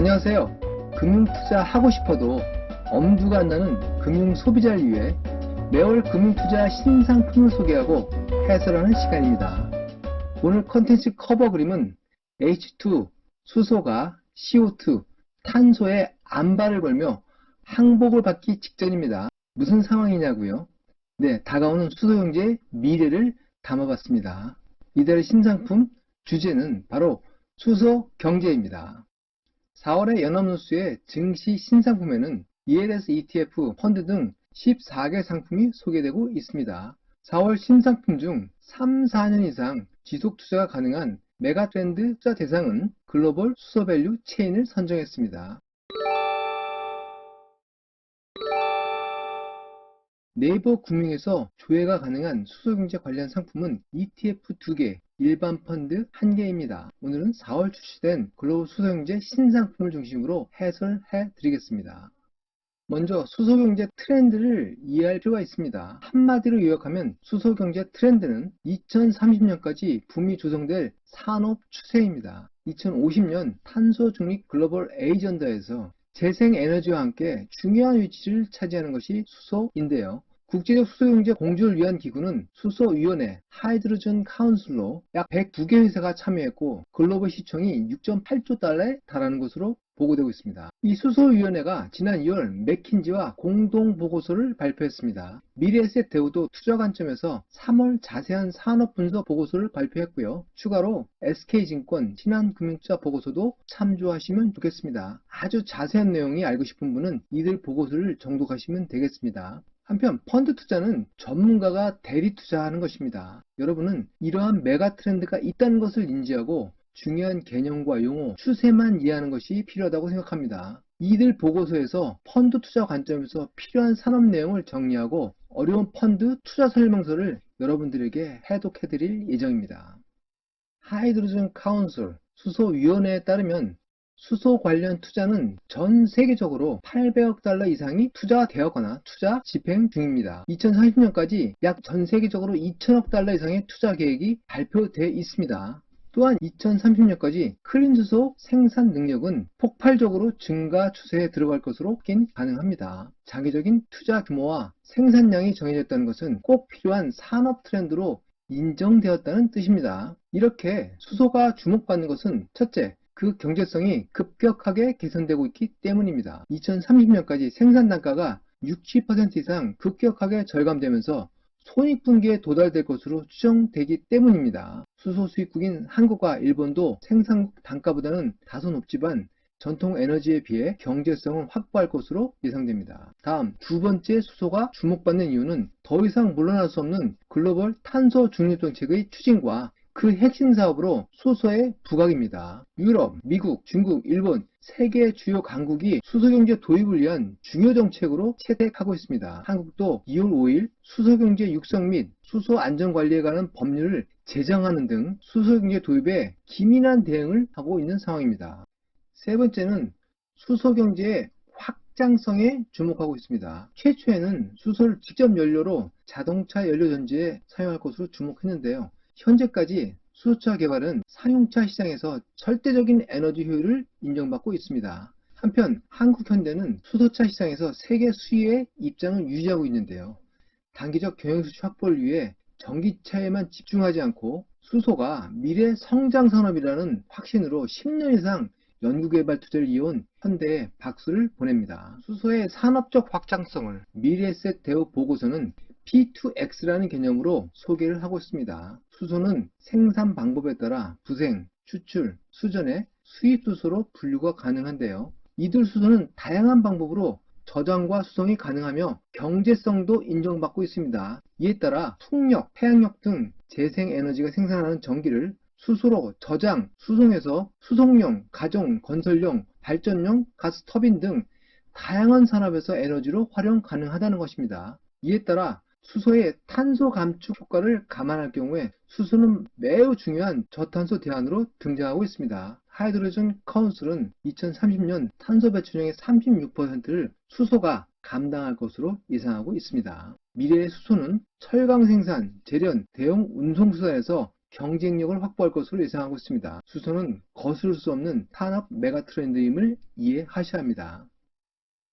안녕하세요. 금융투자 하고 싶어도 엄두가 안 나는 금융소비자를 위해 매월 금융투자 신상품을 소개하고 해설하는 시간입니다. 오늘 컨텐츠 커버 그림은 H2 수소가 CO2 탄소에 안발을 걸며 항복을 받기 직전입니다. 무슨 상황이냐고요? 네, 다가오는 수소경제의 미래를 담아봤습니다. 이달의 신상품 주제는 바로 수소경제입니다. 4월의 연합뉴스의 증시 신상품에는 ELS ETF, 펀드 등 14개 상품이 소개되고 있습니다. 4월 신상품 중 3, 4년 이상 지속 투자가 가능한 메가트렌드 투자 대상은 글로벌 수소밸류 체인을 선정했습니다. 네이버 금융에서 조회가 가능한 수소경제 관련 상품은 ETF 2개, 일반 펀드 1개입니다. 오늘은 4월 출시된 글로벌 수소경제 신상품을 중심으로 해설해 드리겠습니다. 먼저 수소경제 트렌드를 이해할 필요가 있습니다. 한마디로 요약하면 수소경제 트렌드는 2030년까지 붐이 조성될 산업 추세입니다. 2050년 탄소 중립 글로벌 에이전다에서 재생에너지와 함께 중요한 위치를 차지하는 것이 수소인데요. 국제적 수소경제 공조를 위한 기구는 수소위원회 하이드로전 카운슬로 약 109개 회사가 참여했고 글로벌 시총이 6.8조 달러에 달하는 것으로 보고되고 있습니다. 이 수소위원회가 지난 2월 맥킨지와 공동 보고서를 발표했습니다. 미래에셋 대우도 투자 관점에서 3월 자세한 산업 분석 보고서를 발표했고요. 추가로 SK증권 신한금융투자 보고서도 참조하시면 좋겠습니다. 아주 자세한 내용이 알고 싶은 분은 이들 보고서를 정독하시면 되겠습니다. 한편 펀드 투자는 전문가가 대리 투자하는 것입니다. 여러분은 이러한 메가 트렌드가 있다는 것을 인지하고 중요한 개념과 용어, 추세만 이해하는 것이 필요하다고 생각합니다. 이들 보고서에서 펀드 투자 관점에서 필요한 산업 내용을 정리하고 어려운 펀드 투자 설명서를 여러분들에게 해독해 드릴 예정입니다. 하이드로전 카운슬 수소위원회에 따르면 수소 관련 투자는 전 세계적으로 800억 달러 이상이 투자되었거나 투자 집행 중입니다. 2030년까지 약 전 세계적으로 2천억 달러 이상의 투자 계획이 발표되어 있습니다. 또한 2030년까지 클린수소 생산 능력은 폭발적으로 증가 추세에 들어갈 것으로 확인 가능합니다. 장기적인 투자 규모와 생산량이 정해졌다는 것은 꼭 필요한 산업 트렌드로 인정되었다는 뜻입니다. 이렇게 수소가 주목받는 것은 첫째, 그 경제성이 급격하게 개선되고 있기 때문입니다. 2030년까지 생산 단가가 60% 이상 급격하게 절감되면서 손익분기에 도달될 것으로 추정되기 때문입니다. 수소 수입국인 한국과 일본도 생산국 단가보다는 다소 높지만 전통 에너지에 비해 경제성은 확보할 것으로 예상됩니다. 다음 두 번째 수소가 주목받는 이유는 더 이상 물러날 수 없는 글로벌 탄소 중립 정책의 추진과 그 핵심 사업으로 수소의 부각입니다. 유럽, 미국, 중국, 일본 세계 주요 강국이 수소경제 도입을 위한 중요 정책으로 채택하고 있습니다. 한국도 2월 5일 수소경제 육성 및 수소 안전관리에 관한 법률을 제정하는 등 수소경제 도입에 기민한 대응을 하고 있는 상황입니다. 세 번째는 수소경제의 확장성에 주목하고 있습니다. 최초에는 수소를 직접 연료로 자동차 연료 전지에 사용할 것으로 주목했는데요. 현재까지 수소차 개발은 상용차 시장에서 절대적인 에너지 효율을 인정받고 있습니다. 한편 한국현대는 수소차 시장에서 세계 수위의 입장을 유지하고 있는데요. 단기적 경영수치 확보를 위해 전기차에만 집중하지 않고 수소가 미래 성장 산업이라는 확신으로 10년 이상 연구개발 투자를 이어온 현대에 박수를 보냅니다. 수소의 산업적 확장성을 미래에셋 대우 보고서는 P2X라는 개념으로 소개를 하고 있습니다. 수소는 생산 방법에 따라 부생, 추출, 수전의 수입 수소로 분류가 가능한데요. 이들 수소는 다양한 방법으로 저장과 수송이 가능하며 경제성도 인정받고 있습니다. 이에 따라 풍력, 태양력 등 재생에너지가 생산하는 전기를 수소로 저장, 수송해서 수송용, 가정, 건설용, 발전용, 가스터빈 등 다양한 산업에서 에너지로 활용 가능하다는 것입니다. 이에 따라 수소의 탄소 감축 효과를 감안할 경우에 수소는 매우 중요한 저탄소 대안으로 등장하고 있습니다. 하이드로전 카운슬은 2030년 탄소 배출량의 36%를 수소가 감당할 것으로 예상하고 있습니다. 미래의 수소는 철강 생산, 제련, 대형 운송수단에서 경쟁력을 확보할 것으로 예상하고 있습니다. 수소는 거스를 수 없는 산업 메가 트렌드임을 이해하셔야 합니다.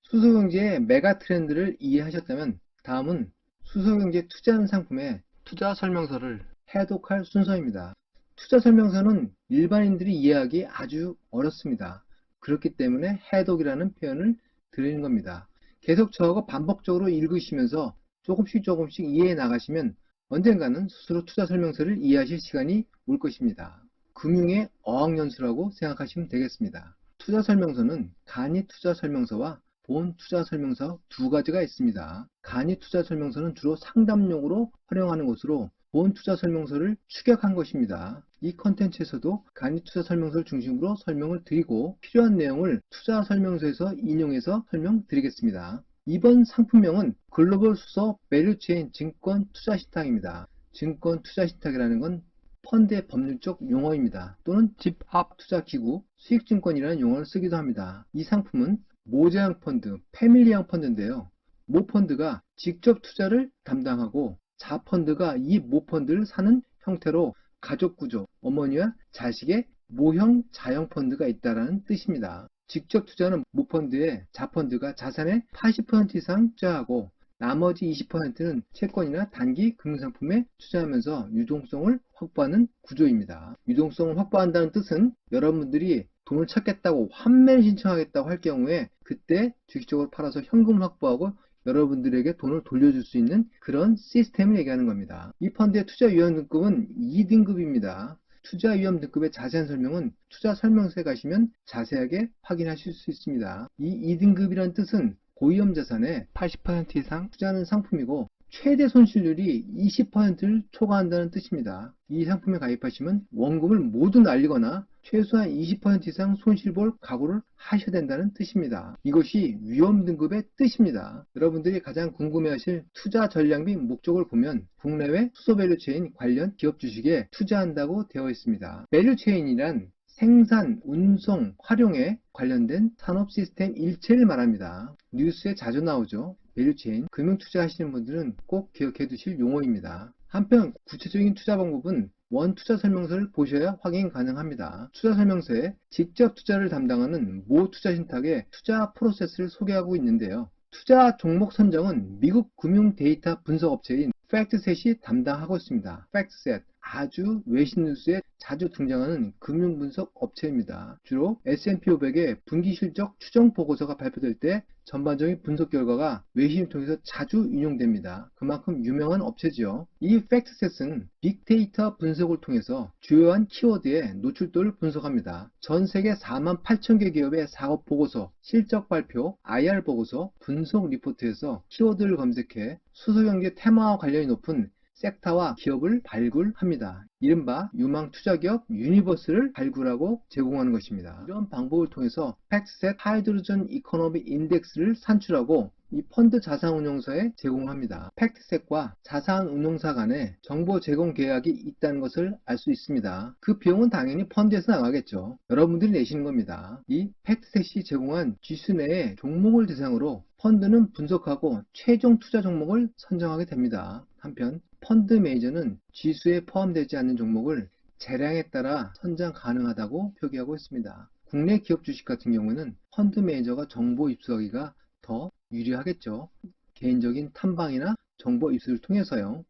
수소경제의 메가 트렌드를 이해하셨다면 다음은 수소경제 투자하는 상품의 투자 설명서를 해독할 순서입니다. 투자 설명서는 일반인들이 이해하기 아주 어렵습니다. 그렇기 때문에 해독이라는 표현을 드리는 겁니다. 계속 저하고 반복적으로 읽으시면서 조금씩 이해해 나가시면 언젠가는 스스로 투자 설명서를 이해하실 시간이 올 것입니다. 금융의 어학연수라고 생각하시면 되겠습니다. 투자 설명서는 간이 투자 설명서와 본 투자 설명서 두 가지가 있습니다. 간이 투자 설명서는 주로 상담용으로 활용하는 것으로 본 투자 설명서를 축약한 것입니다. 이 컨텐츠에서도 간이 투자 설명서를 중심으로 설명을 드리고 필요한 내용을 투자 설명서에서 인용해서 설명드리겠습니다. 이번 상품명은 글로벌 수소 밸류체인 증권 투자 신탁입니다. 증권 투자 신탁이라는 건 펀드의 법률적 용어입니다. 또는 집합 투자 기구, 수익증권이라는 용어를 쓰기도 합니다. 이 상품은 모자형 펀드, 패밀리형 펀드인데요. 모 펀드가 직접 투자를 담당하고 자 펀드가 이 모 펀드를 사는 형태로 가족 구조, 어머니와 자식의 모형 자형 펀드가 있다는 뜻입니다. 직접 투자는 모 펀드에 자 펀드가 자산의 80% 이상 투자하고 나머지 20%는 채권이나 단기 금융상품에 투자하면서 유동성을 확보하는 구조입니다. 유동성을 확보한다는 뜻은 여러분들이 돈을 찾겠다고 환매를 신청하겠다고 할 경우에 그때 주식적으로 팔아서 현금을 확보하고 여러분들에게 돈을 돌려줄 수 있는 그런 시스템을 얘기하는 겁니다. 이 펀드의 투자 위험 등급은 2등급입니다. 투자 위험 등급의 자세한 설명은 투자 설명서에 가시면 자세하게 확인하실 수 있습니다. 이 2등급이라는 뜻은 고위험 자산의 80% 이상 투자하는 상품이고 최대 손실률이 20%를 초과한다는 뜻입니다. 이 상품에 가입하시면 원금을 모두 날리거나 최소한 20% 이상 손실 볼 각오를 하셔야 된다는 뜻입니다. 이것이 위험 등급의 뜻입니다. 여러분들이 가장 궁금해하실 투자 전략 및 목적을 보면 국내외 수소 밸류체인 관련 기업 주식에 투자한다고 되어 있습니다. 밸류체인이란 생산, 운송, 활용에 관련된 산업 시스템 일체를 말합니다. 뉴스에 자주 나오죠. 밸류체인, 금융투자 하시는 분들은 꼭 기억해 두실 용어입니다. 한편 구체적인 투자 방법은 원 투자 설명서를 보셔야 확인 가능합니다. 투자 설명서에 직접 투자를 담당하는 모 투자 신탁의 투자 프로세스를 소개하고 있는데요. 투자 종목 선정은 미국 금융 데이터 분석 업체인 팩트셋이 담당하고 있습니다. 팩트셋, 아주 외신 뉴스에 자주 등장하는 금융 분석 업체입니다. 주로 S&P 500의 분기 실적 추정 보고서가 발표될 때 전반적인 분석 결과가 외신을 통해서 자주 인용됩니다. 그만큼 유명한 업체지요. 이 팩트셋은 빅데이터 분석을 통해서 주요한 키워드의 노출도를 분석합니다. 전 세계 4만 8천 개 기업의 사업 보고서, 실적 발표, IR 보고서, 분석 리포트에서 키워드를 검색해 수소경제 테마와 관련이 높은 섹터와 기업을 발굴합니다. 이른바 유망 투자기업 유니버스를 발굴하고 제공하는 것입니다. 이런 방법을 통해서 팩트셋 하이드로전 이코노미 인덱스를 산출하고 이 펀드 자산운용사에 제공합니다. 팩트셋과 자산운용사 간에 정보 제공 계약이 있다는 것을 알 수 있습니다. 그 비용은 당연히 펀드에서 나가겠죠. 여러분들이 내시는 겁니다. 이 팩트셋이 제공한 지수 내의 종목을 대상으로 펀드는 분석하고 최종 투자 종목을 선정하게 됩니다. 한편 펀드 매니저는 지수에 포함되지 않는 종목을 재량에 따라 선정 가능하다고 표기하고 있습니다. 국내 기업 주식 같은 경우는 펀드 매니저가 정보 입수하기가 더 유리하겠죠. 개인적인 탐방이나 정보 입수를 통해서요.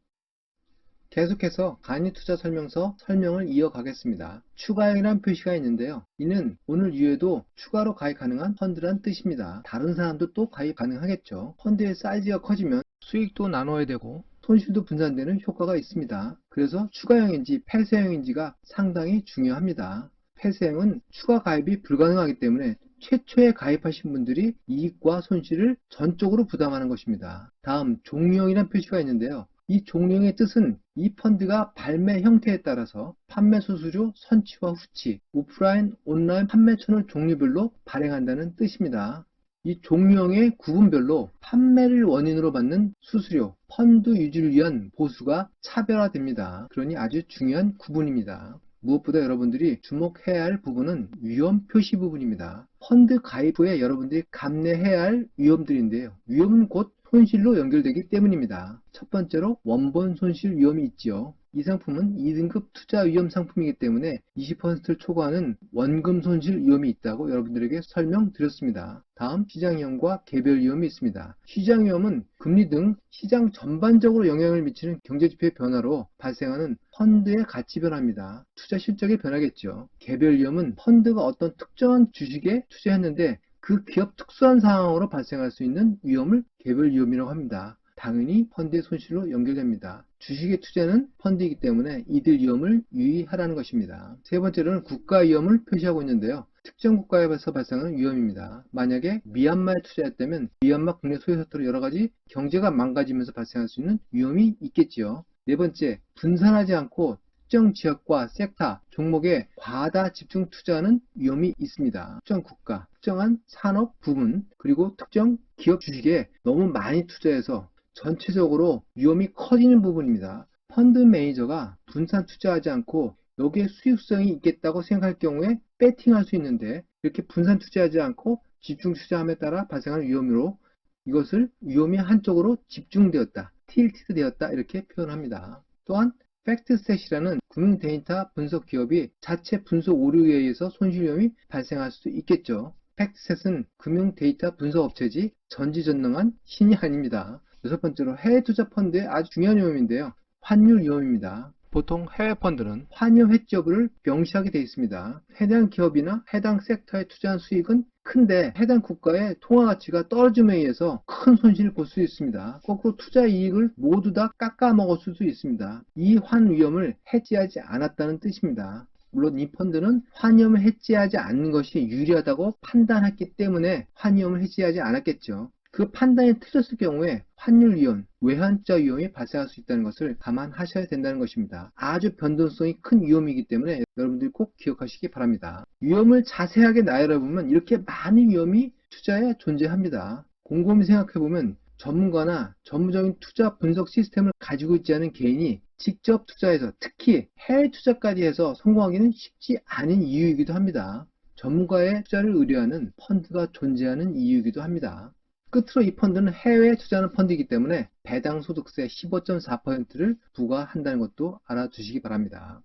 계속해서 간이 투자 설명서 설명을 이어가겠습니다. 추가형이란 표시가 있는데요. 이는 오늘 이후에도 추가로 가입 가능한 펀드란 뜻입니다. 다른 사람도 또 가입 가능하겠죠. 펀드의 사이즈가 커지면 수익도 나눠야 되고 손실도 분산되는 효과가 있습니다. 그래서 추가형인지 폐쇄형인지가 상당히 중요합니다. 폐쇄형은 추가 가입이 불가능하기 때문에 최초에 가입하신 분들이 이익과 손실을 전적으로 부담하는 것입니다. 다음 종류형이란 표시가 있는데요. 이 종류형의 뜻은 이 펀드가 발매 형태에 따라서 판매 수수료, 선취와 후치, 오프라인, 온라인 판매 채널 종류별로 발행한다는 뜻입니다. 이 종류형의 구분별로 판매를 원인으로 받는 수수료, 펀드 유지를 위한 보수가 차별화됩니다. 그러니 아주 중요한 구분입니다. 무엇보다 여러분들이 주목해야 할 부분은 위험 표시 부분입니다. 펀드 가입 후에 여러분들이 감내해야 할 위험들인데요. 위험은 곧 손실로 연결되기 때문입니다. 첫 번째로 원본 손실 위험이 있지요. 이 상품은 2등급 투자 위험 상품이기 때문에 20%를 초과하는 원금 손실 위험이 있다고 여러분들에게 설명드렸습니다. 다음 시장 위험과 개별 위험이 있습니다. 시장 위험은 금리 등 시장 전반적으로 영향을 미치는 경제지표의 변화로 발생하는 펀드의 가치 변화입니다. 투자 실적의 변화겠죠. 개별 위험은 펀드가 어떤 특정한 주식에 투자했는데 그 기업 특수한 상황으로 발생할 수 있는 위험을 개별 위험이라고 합니다. 당연히 펀드의 손실로 연결됩니다. 주식에 투자는 펀드이기 때문에 이들 위험을 유의하라는 것입니다. 세 번째로는 국가 위험을 표시하고 있는데요. 특정 국가에서 발생하는 위험입니다. 만약에 미얀마에 투자했다면 미얀마 국내 소유사태로 여러가지 경제가 망가지면서 발생할 수 있는 위험이 있겠지요. 네 번째, 분산하지 않고 특정 지역과 섹터, 종목에 과다 집중 투자하는 위험이 있습니다. 특정 국가, 특정한 산업 부분, 그리고 특정 기업 주식에 너무 많이 투자해서 전체적으로 위험이 커지는 부분입니다. 펀드 매니저가 분산 투자하지 않고 여기에 수익성이 있겠다고 생각할 경우에 배팅할 수 있는데 이렇게 분산 투자하지 않고 집중 투자함에 따라 발생하는 위험으로 이것을 위험이 한쪽으로 집중되었다, 틸티드 되었다 이렇게 표현합니다. 또한 팩트셋이라는 금융 데이터 분석 기업이 자체 분석 오류에 의해서 손실 위험이 발생할 수도 있겠죠. 팩트셋은 금융 데이터 분석 업체지 전지전능한 신이 아닙니다. 여섯 번째로 해외 투자 펀드의 아주 중요한 위험인데요. 환율 위험입니다. 보통 해외 펀드는 환율 해지 여부를 명시하게 되어 있습니다. 해당 기업이나 해당 섹터에 투자한 수익은 큰데 해당 국가의 통화 가치가 떨어짐에 의해서 큰 손실을 볼 수 있습니다. 거꾸로 투자 이익을 모두 다 깎아 먹었을 수 있습니다. 이 환 위험을 해지하지 않았다는 뜻입니다. 물론 이 펀드는 환위험을 해지하지 않는 것이 유리하다고 판단했기 때문에 환위험을 해지하지 않았겠죠. 그 판단이 틀렸을 경우에 환율 위험, 외환투자 위험이 발생할 수 있다는 것을 감안하셔야 된다는 것입니다. 아주 변동성이 큰 위험이기 때문에 여러분들이 꼭 기억하시기 바랍니다. 위험을 자세하게 나열해보면 이렇게 많은 위험이 투자에 존재합니다. 곰곰이 생각해보면 전문가나 전문적인 투자 분석 시스템을 가지고 있지 않은 개인이 직접 투자해서 특히 해외 투자까지 해서 성공하기는 쉽지 않은 이유이기도 합니다. 전문가의 투자를 의뢰하는 펀드가 존재하는 이유이기도 합니다. 끝으로 이 펀드는 해외에 투자하는 펀드이기 때문에 배당 소득세 15.4%를 부과한다는 것도 알아두시기 바랍니다.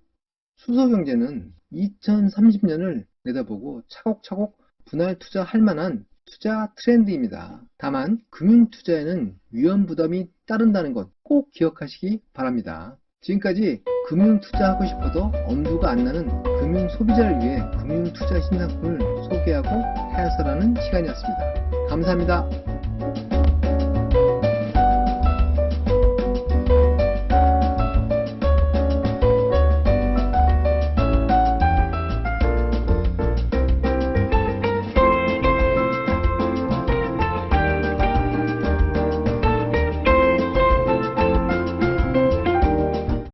수소경제는 2030년을 내다보고 차곡차곡 분할 투자할 만한 투자 트렌드입니다. 다만 금융투자에는 위험 부담이 따른다는 것 꼭 기억하시기 바랍니다. 지금까지 금융투자하고 싶어도 엄두가 안 나는 금융소비자를 위해 금융투자 신상품을 소개하고 해설하는 시간이었습니다. 감사합니다.